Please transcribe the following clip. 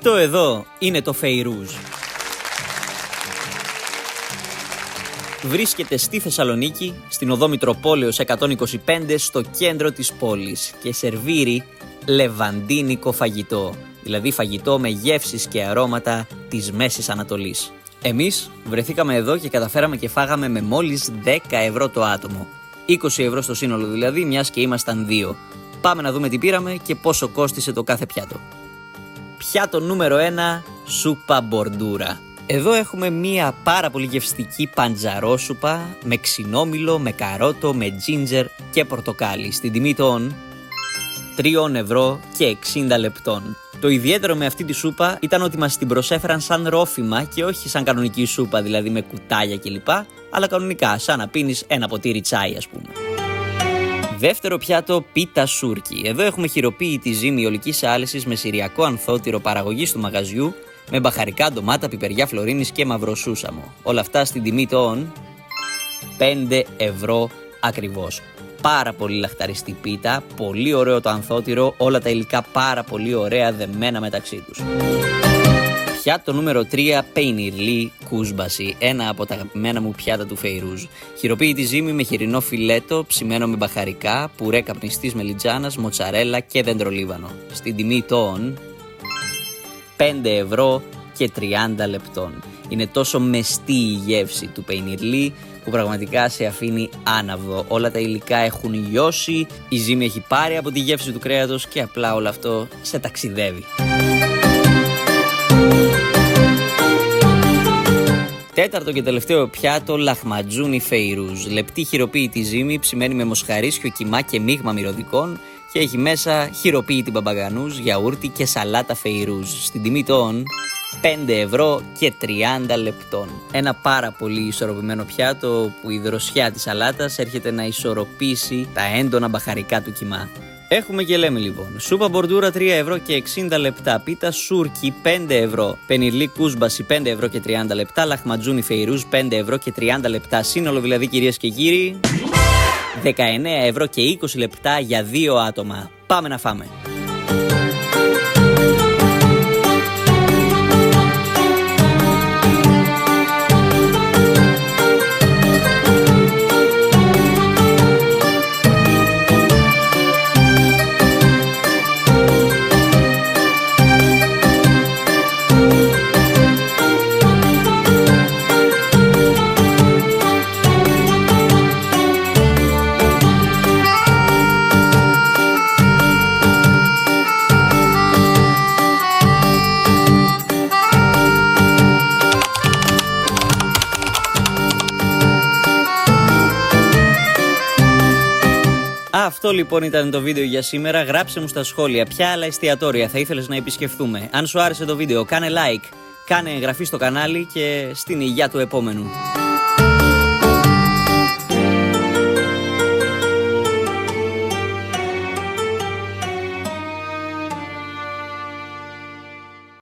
Αυτό εδώ είναι το Φεϊρούζ. Βρίσκεται στη Θεσσαλονίκη, στην οδό Μητροπόλεως 125, στο κέντρο της πόλης και σερβίρει λεβαντίνικο φαγητό, δηλαδή φαγητό με γεύσεις και αρώματα της Μέσης Ανατολής. Εμείς βρεθήκαμε εδώ και καταφέραμε και φάγαμε με μόλις 10 ευρώ το άτομο. 20 ευρώ στο σύνολο δηλαδή, μιας και ήμασταν δύο. Πάμε να δούμε τι πήραμε και πόσο κόστισε το κάθε πιάτο. Πιάτο νούμερο 1, σούπα μπορντούρα. Εδώ έχουμε μία πάρα πολύ γευστική παντζαρόσουπα με ξινόμηλο, με καρότο, με τζίντζερ και πορτοκάλι στην τιμή των 3 ευρώ και 60 λεπτών. Το ιδιαίτερο με αυτή τη σούπα ήταν ότι μας την προσέφεραν σαν ρόφημα και όχι σαν κανονική σούπα, δηλαδή με κουτάλια κλπ, αλλά κανονικά, σαν να πίνεις ένα ποτήρι τσάι ας πούμε. Δεύτερο πιάτο, πίτα σούρκι. Εδώ έχουμε χειροποίητη ζύμη ολικής άλυσης με συριακό ανθότυρο παραγωγής του μαγαζιού, με μπαχαρικά, ντομάτα, πιπεριά φλωρίνης και μαυροσούσαμο. Όλα αυτά στην τιμή των 5 ευρώ ακριβώς. Πάρα πολύ λαχταριστή πίτα, πολύ ωραίο το ανθότυρο, όλα τα υλικά πάρα πολύ ωραία δεμένα μεταξύ τους. Πιάτο νούμερο 3, πεϊνιρλί κούσμπαση, ένα από τα αγαπημένα μου πιάτα του Φεϊρούζ. Χειροποίητη ζύμη με χοιρινό φιλέτο, ψημένο με μπαχαρικά, πουρέ καπνιστής μελιτζάνας, μοτσαρέλα και δεντρολίβανο. Στην τιμή των 5 ευρώ και 30 λεπτών. Είναι τόσο μεστή η γεύση του πεϊνιρλί που πραγματικά σε αφήνει άναυδο. Όλα τα υλικά έχουν λιώσει, η ζύμη έχει πάρει από τη γεύση του κρέατος και απλά όλο αυτό σε ταξιδεύει. Τέταρτο και τελευταίο πιάτο, λαχματζούνι Φεϊρούζ. Λεπτή χειροποίητη ζύμη, ψημένη με μοσχαρίσιο, κιμά και μείγμα μυρωδικών και έχει μέσα χειροποίητη μπαμπαγανούζ, γιαούρτι και σαλάτα Φεϊρούζ. Στην τιμή των 5 ευρώ και 30 λεπτών. Ένα πάρα πολύ ισορροπημένο πιάτο που η δροσιά της σαλάτας έρχεται να ισορροπήσει τα έντονα μπαχαρικά του κιμά. Έχουμε και λέμε λοιπόν, σούπα μπορντούρα 3 ευρώ και 60 λεπτά, πίτα σούρκι 5 ευρώ, πενιρλί κούσμπαση 5 ευρώ και 30 λεπτά, λαχματζούνι Φεϊρούζ 5 ευρώ και 30 λεπτά, σύνολο δηλαδή κυρίες και κύριοι, 19 ευρώ και 20 λεπτά για 2 άτομα. Πάμε να φάμε. Αυτό λοιπόν ήταν το βίντεο για σήμερα. Γράψε μου στα σχόλια ποια άλλα εστιατόρια θα ήθελες να επισκεφθούμε. Αν σου άρεσε το βίντεο, κάνε like, κάνε εγγραφή στο κανάλι και στην υγεία του επόμενου.